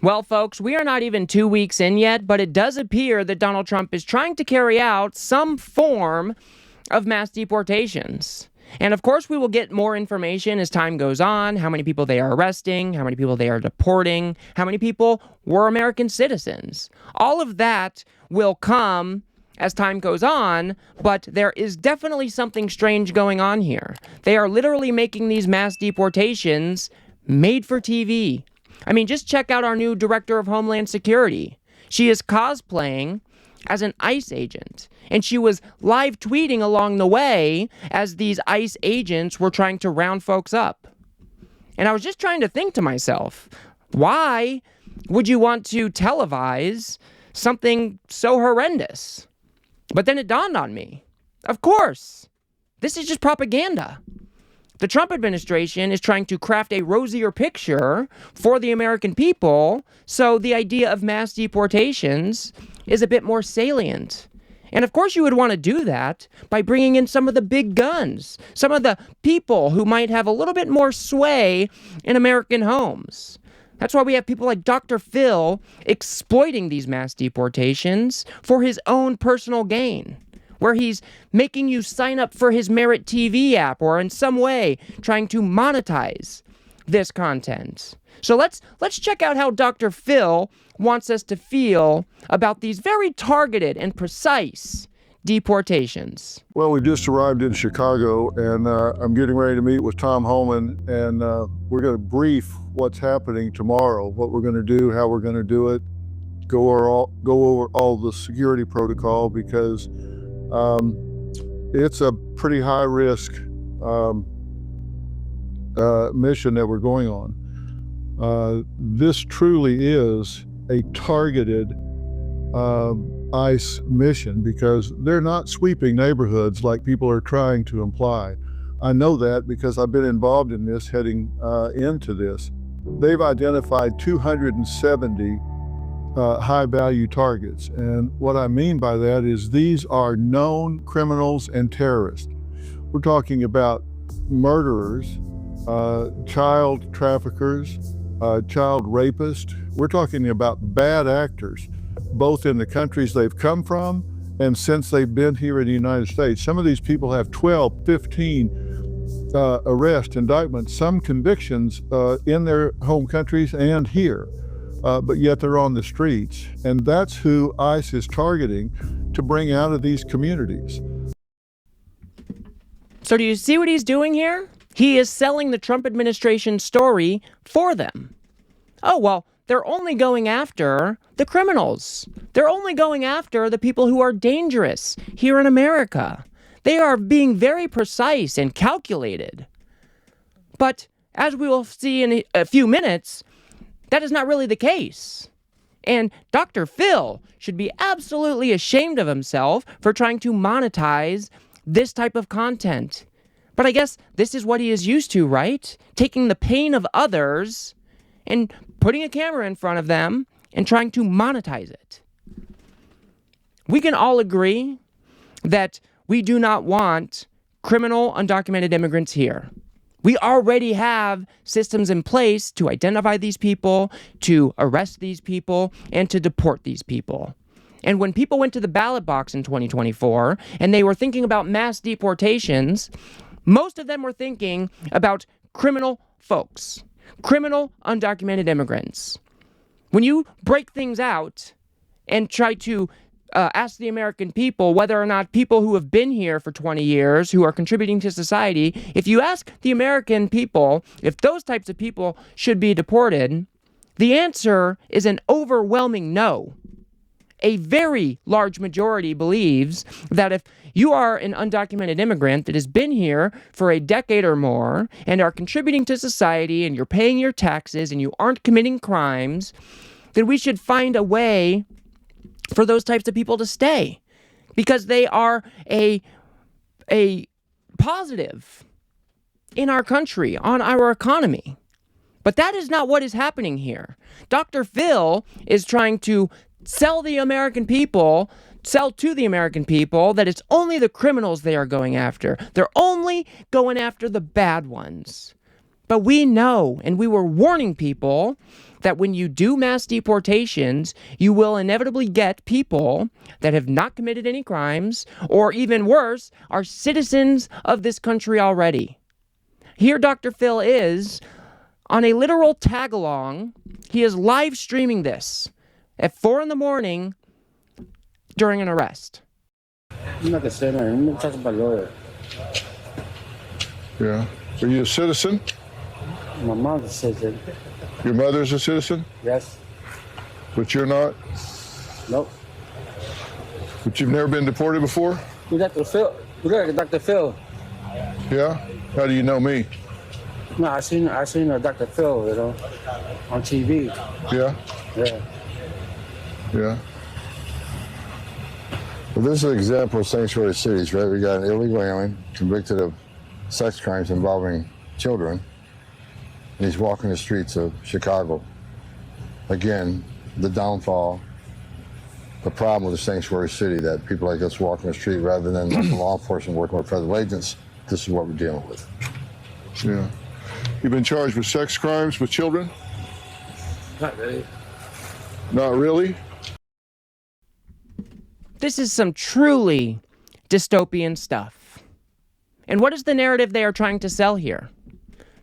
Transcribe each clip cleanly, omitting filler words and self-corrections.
Well, folks, we are not even 2 weeks in yet, but it does appear that Donald Trump is trying to carry out some form of mass deportations. And of course, we will get more information as time goes on, how many people they are arresting, how many people they are deporting, how many people were American citizens. All of that will come as time goes on, but there is definitely something strange going on here. They are literally making these mass deportations made for TV. I mean, just check out our new Director of Homeland Security. She is cosplaying as an ICE agent, and she was live tweeting along the way as these ICE agents were trying to round folks up. And I was just trying to think to myself, why would you want to televise something so horrendous? But then it dawned on me, of course, this is just propaganda. The Trump administration is trying to craft a rosier picture for the American people, so the idea of mass deportations is a bit more salient. And of course you would want to do that by bringing in some of the big guns, some of the people who might have a little bit more sway in American homes. That's why we have people like Dr. Phil exploiting these mass deportations for his own personal gain, where he's making you sign up for his Merit TV app or in some way trying to monetize this content. So let's check out how Dr. Phil wants us to feel about these very targeted and precise deportations. Well, we just arrived in Chicago, and I'm getting ready to meet with Tom Homan, and we're going to brief what's happening tomorrow, what we're going to do, how we're going to do it, go over all the security protocol, because it's a pretty high risk mission that we're going on. This truly is a targeted ICE mission, because they're not sweeping neighborhoods like people are trying to imply. I know that because I've been involved in this heading into this. They've identified 270 high-value targets. And what I mean by that is these are known criminals and terrorists. We're talking about murderers, child traffickers, child rapists. We're talking about bad actors, both in the countries they've come from and since they've been here in the United States. Some of these people have 12, 15 arrest indictments, some convictions in their home countries and here. But yet they're on the streets. And that's who ICE is targeting to bring out of these communities. So do you see what he's doing here? He is selling the Trump administration story for them. Oh, well, they're only going after the criminals. They're only going after the people who are dangerous here in America. They are being very precise and calculated. But as we will see in a few minutes, that is not really the case. And Dr. Phil should be absolutely ashamed of himself for trying to monetize this type of content. But I guess this is what he is used to, right? Taking the pain of others and putting a camera in front of them and trying to monetize it. We can all agree that we do not want criminal undocumented immigrants here. We already have systems in place to identify these people, to arrest these people, and to deport these people. And when people went to the ballot box in 2024 and they were thinking about mass deportations, most of them were thinking about criminal folks, criminal undocumented immigrants. When you break things out and try to ask the American people whether or not people who have been here for 20 years, who are contributing to society, if you ask the American people if those types of people should be deported, the answer is an overwhelming no. A very large majority believes that if you are an undocumented immigrant that has been here for a decade or more and are contributing to society and you're paying your taxes and you aren't committing crimes, then we should find a way for those types of people to stay, because they are a positive in our country, on our economy. But that is not what is happening here. Dr. Phil is trying to sell to the American people that it's only the criminals they are going after. They're only going after the bad ones. But we know, and we were warning people that when you do mass deportations, you will inevitably get people that have not committed any crimes, or even worse, are citizens of this country already. Here Dr. Phil is on a literal tag-along. He is live streaming this at 4 a.m. during an arrest. I'm not a sinner. I'm not talking about lawyer. Yeah. Are you a citizen? My mom's a citizen. Your mother's a citizen? Yes. But you're not? Nope. But you've never been deported before? You Dr. Phil. You look like Dr. Phil. Yeah? How do you know me? No, I seen Dr. Phil, you know, on TV. Yeah? Yeah. Yeah. Well, this is an example of sanctuary cities, right? We got an illegal alien convicted of sex crimes involving children, and he's walking the streets of Chicago. Again, the downfall, the problem with the sanctuary city, that people like us walking the street rather than law enforcement working with federal agents. This is what we're dealing with. Yeah. You've been charged with sex crimes with children? Not really. Not really? This is some truly dystopian stuff. And what is the narrative they are trying to sell here?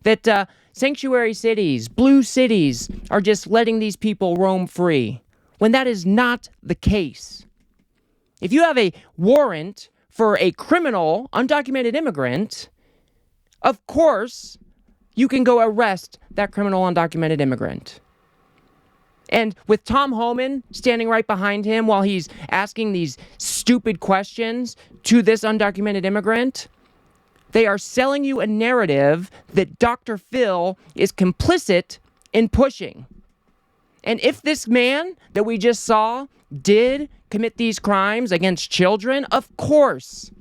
That sanctuary cities, blue cities, are just letting these people roam free, when that is not the case. If you have a warrant for a criminal, undocumented immigrant, of course, you can go arrest that criminal, undocumented immigrant. And with Tom Homan standing right behind him while he's asking these stupid questions to this undocumented immigrant, they are selling you a narrative that Dr. Phil is complicit in pushing. And if this man that we just saw did commit these crimes against children, of course,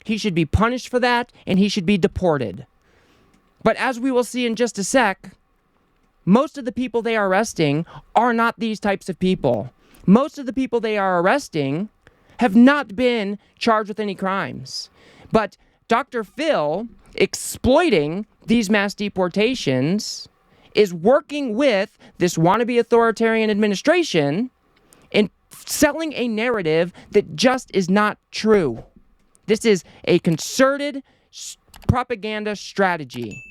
he should be punished for that and he should be deported. But as we will see in just a sec, most of the people they are arresting are not these types of people. Most of the people they are arresting have not been charged with any crimes. But Dr. Phil, exploiting these mass deportations, is working with this wannabe authoritarian administration and selling a narrative that just is not true. This is a concerted propaganda strategy.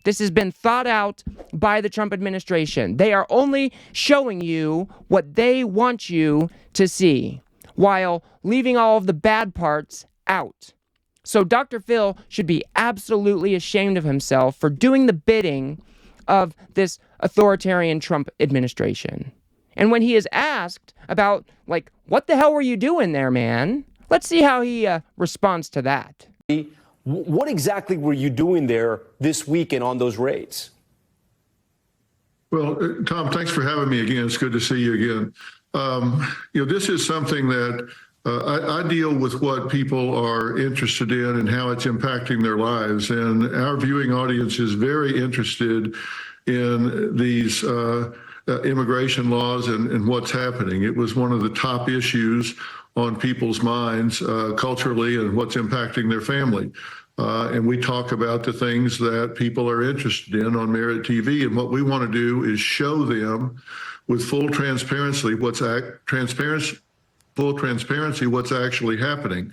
This has been thought out by the Trump administration. They are only showing you what they want you to see, while leaving all of the bad parts out. So Dr. Phil should be absolutely ashamed of himself for doing the bidding of this authoritarian Trump administration. And when he is asked about, like, what the hell were you doing there, man? Let's see how he responds to that. What exactly were you doing there this weekend on those raids? Well, Tom, thanks for having me again. It's good to see you again. This is something that I deal with what people are interested in and how it's impacting their lives. And our viewing audience is very interested in these immigration laws and what's happening. It was one of the top issues on people's minds culturally and what's impacting their family. And we talk about the things that people are interested in on Merit TV. And what we want to do is show them with full transparency what's actually happening.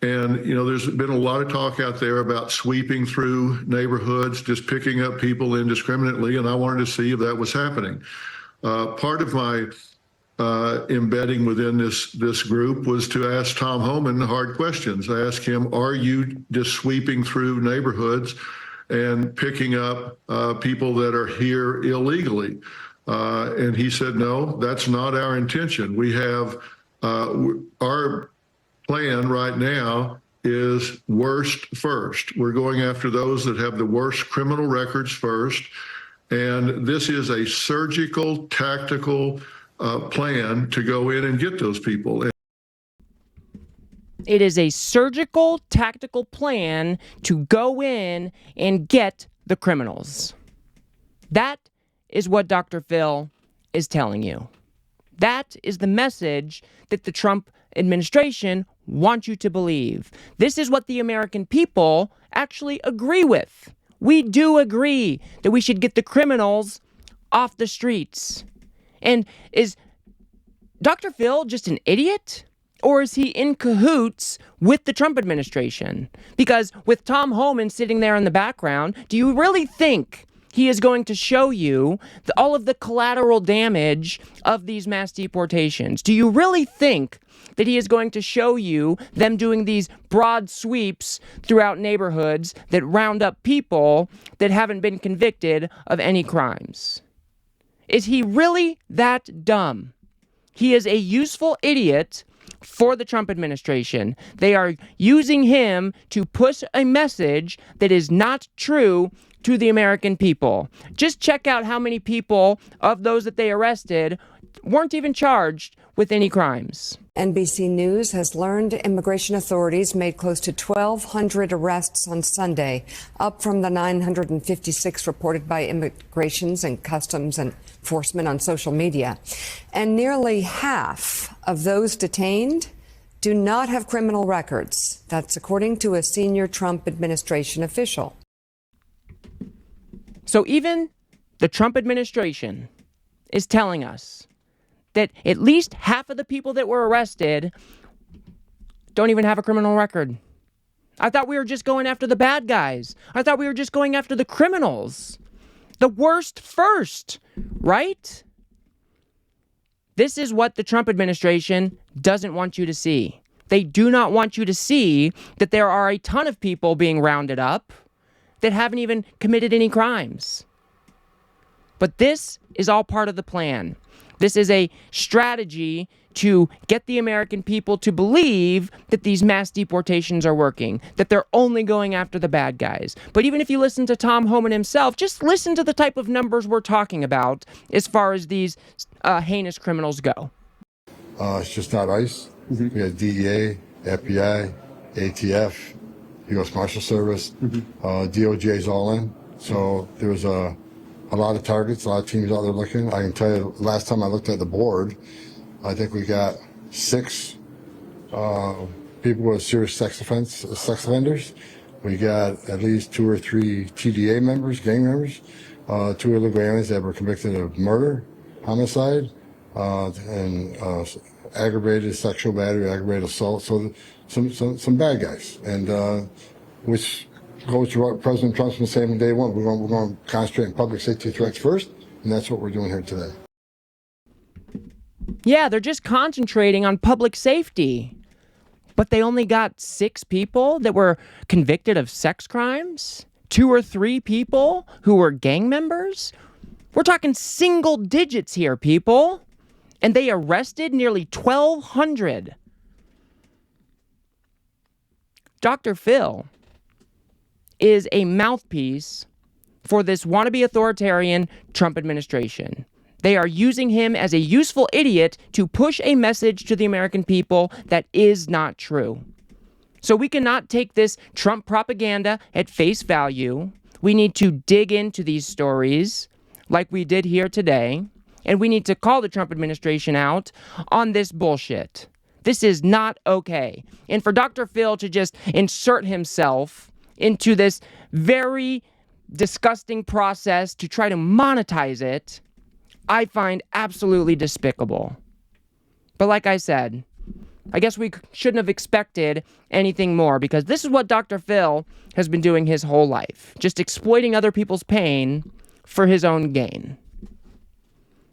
And, there's been a lot of talk out there about sweeping through neighborhoods, just picking up people indiscriminately. And I wanted to see if that was happening. Part of my embedding within this group was to ask Tom Homan hard questions. I asked him, are you just sweeping through neighborhoods and picking up people that are here illegally? And he said, no, that's not our intention. We have our plan right now is worst first. We're going after those that have the worst criminal records first. And this is a surgical, tactical plan to go in and get those people. It is a surgical, tactical plan to go in and get the criminals. That is what Dr. Phil is telling you. That is the message that the Trump administration wants you to believe. This is what the American people actually agree with. We do agree that we should get the criminals off the streets. And is Dr. Phil just an idiot? Or is he in cahoots with the Trump administration? Because with Tom Homan sitting there in the background, do you really think he is going to show you all of the collateral damage of these mass deportations? Do you really think that he is going to show you them doing these broad sweeps throughout neighborhoods that round up people that haven't been convicted of any crimes? Is he really that dumb? He is a useful idiot for the Trump administration. They are using him to push a message that is not true to the American people. Just check out how many people of those that they arrested weren't even charged with any crimes. NBC News has learned immigration authorities made close to 1,200 arrests on Sunday, up from the 956 reported by Immigrations and Customs Enforcement on social media. And nearly half of those detained do not have criminal records. That's according to a senior Trump administration official. So even the Trump administration is telling us that at least half of the people that were arrested don't even have a criminal record. I thought we were just going after the bad guys. I thought we were just going after the criminals. The worst first, right? This is what the Trump administration doesn't want you to see. They do not want you to see that there are a ton of people being rounded up that haven't even committed any crimes. But this is all part of the plan. This is a strategy to get the American people to believe that these mass deportations are working, that they're only going after the bad guys. But even if you listen to Tom Homan himself, just listen to the type of numbers we're talking about as far as these heinous criminals go. It's just not ICE. We got DEA, FBI, ATF, U.S. Marshal Service, DOJ's all in. So there's a lot of targets, a lot of teams out there looking. I can tell you, last time I looked at the board, I think we got 6 people with serious sex offenders. We got at least 2 or 3 TDA members, gang members, 2 illegal aliens that were convicted of murder, homicide, and aggravated sexual battery, aggravated assault. So some bad guys, and which goes to what President Trump's been saying from day one. We're going to concentrate on public safety threats first, and that's what we're doing here today. Yeah, they're just concentrating on public safety. But they only got 6 people that were convicted of sex crimes? 2 or 3 people who were gang members? We're talking single digits here, people. And they arrested nearly 1,200. Dr. Phil is a mouthpiece for this wannabe authoritarian Trump administration. They are using him as a useful idiot to push a message to the American people that is not true. So we cannot take this Trump propaganda at face value. We need to dig into these stories like we did here today, and we need to call the Trump administration out on this bullshit. This is not okay. And for Dr. Phil to just insert himself into this very disgusting process to try to monetize it, I find absolutely despicable. But like I said, I guess we shouldn't have expected anything more, because this is what Dr. Phil has been doing his whole life, just exploiting other people's pain for his own gain.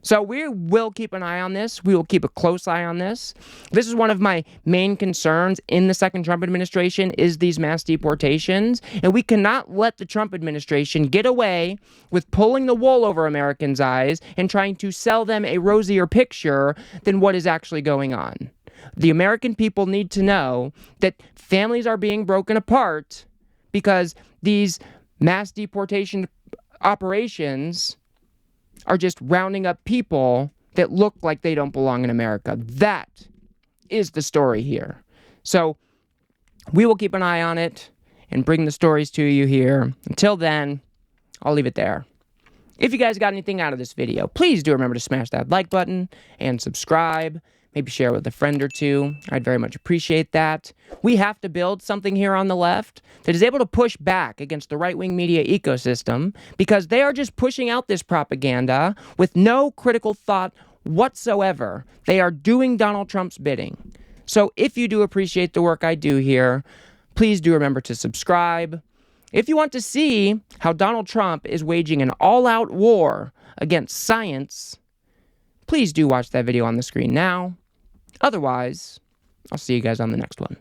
So we will keep an eye on this. We will keep a close eye on this. This is one of my main concerns in the second Trump administration, is these mass deportations. And we cannot let the Trump administration get away with pulling the wool over Americans' eyes and trying to sell them a rosier picture than what is actually going on. The American people need to know that families are being broken apart because these mass deportation operations are just rounding up people that look like they don't belong in America. That is the story here. So we will keep an eye on it and bring the stories to you here. Until then, I'll leave it there. If you guys got anything out of this video, please do remember to smash that like button and subscribe. maybe share it with a friend or two. I'd very much appreciate that. We have to build something here on the left that is able to push back against the right-wing media ecosystem because they are just pushing out this propaganda with no critical thought whatsoever. They are doing Donald Trump's bidding. So if you do appreciate the work I do here, please do remember to subscribe. If you want to see how Donald Trump is waging an all-out war against science, please do watch that video on the screen now. Otherwise, I'll see you guys on the next one.